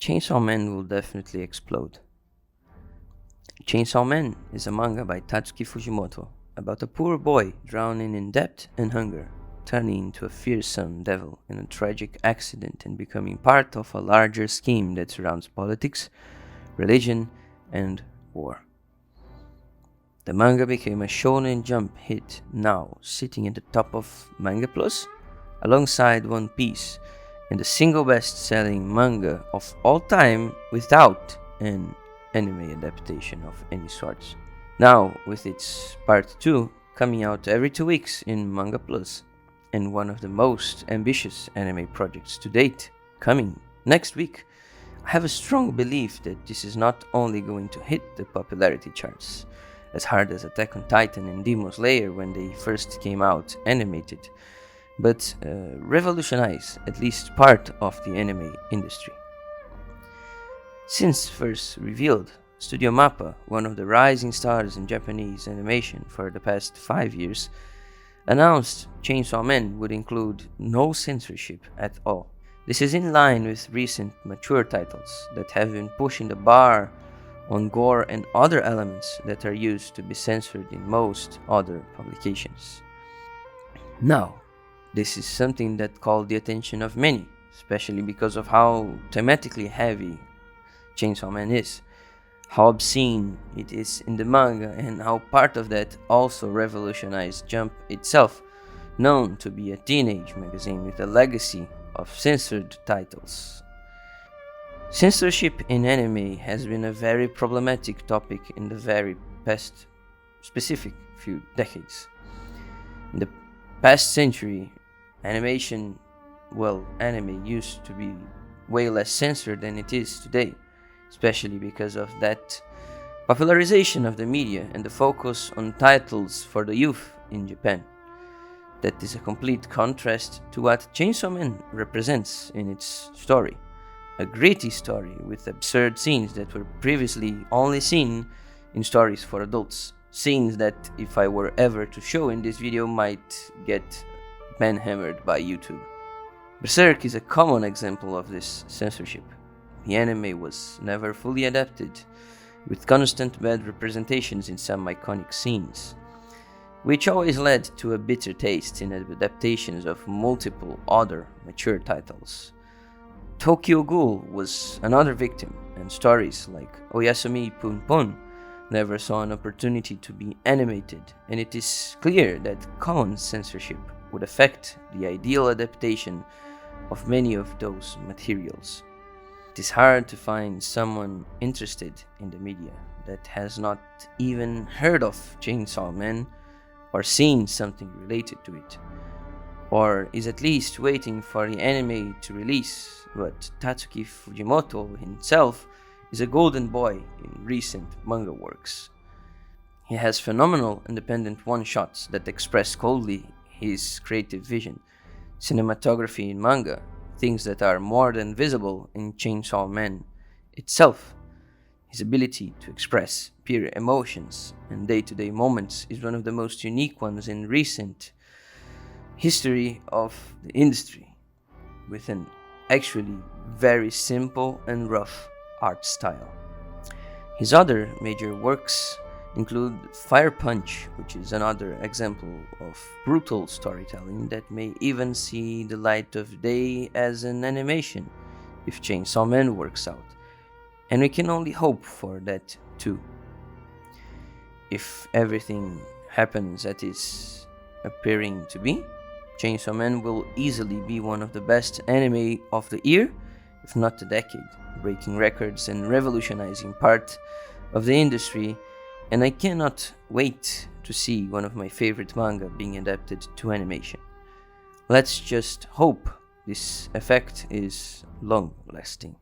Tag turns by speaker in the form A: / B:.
A: Chainsaw Man will definitely explode. Chainsaw Man is a manga by Tatsuki Fujimoto about a poor boy drowning in debt and hunger, turning into a fearsome devil in a tragic accident and becoming part of a larger scheme that surrounds politics, religion, and war. The manga became a Shonen Jump hit, now sitting at the top of Manga Plus, alongside One Piece, and the single best-selling manga of all time without an anime adaptation of any sorts. Now, with its part 2 coming out every 2 weeks in Manga Plus, and one of the most ambitious anime projects to date coming next week, I have a strong belief that this is not only going to hit the popularity charts as hard as Attack on Titan and Demon Slayer when they first came out animated, but revolutionize at least part of the anime industry. Since first revealed, Studio Mapa, one of the rising stars in Japanese animation for the past 5 years, announced Chainsaw Man would include no censorship at all. This is in line with recent mature titles that have been pushing the bar on gore and other elements that are used to be censored in most other publications. Now, this is something that called the attention of many, especially because of how thematically heavy Chainsaw Man is, how obscene it is in the manga, and how part of that also revolutionized Jump itself, known to be a teenage magazine with a legacy of censored titles. Censorship in anime has been a very problematic topic in the very past specific few decades. In the past century, anime used to be way less censored than it is today, especially because of that popularization of the media and the focus on titles for the youth in Japan. That is a complete contrast to what Chainsaw Man represents in its story. A gritty story with absurd scenes that were previously only seen in stories for adults. Scenes that, if I were ever to show in this video, might get manhammered by YouTube. Berserk is a common example of this censorship. The anime was never fully adapted, with constant bad representations in some iconic scenes, which always led to a bitter taste in adaptations of multiple other mature titles. Tokyo Ghoul was another victim, and stories like Oyasumi Pun Pun never saw an opportunity to be animated, and it is clear that common censorship would affect the ideal adaptation of many of those materials. It is hard to find someone interested in the media that has not even heard of Chainsaw Man or seen something related to it, or is at least waiting for the anime to release, but Tatsuki Fujimoto himself is a golden boy in recent manga works. He has phenomenal independent one-shots that express coldly his creative vision, cinematography in manga, things that are more than visible in Chainsaw Man itself. His ability to express pure emotions and day-to-day moments is one of the most unique ones in recent history of the industry, with an actually very simple and rough art style. His other major works include Fire Punch, which is another example of brutal storytelling that may even see the light of day as an animation if Chainsaw Man works out, and we can only hope for that too. If everything happens as is appearing to be, Chainsaw Man will easily be one of the best anime of the year, if not the decade, breaking records and revolutionizing part of the industry, and I cannot wait to see one of my favorite manga being adapted to animation. Let's just hope this effect is long-lasting.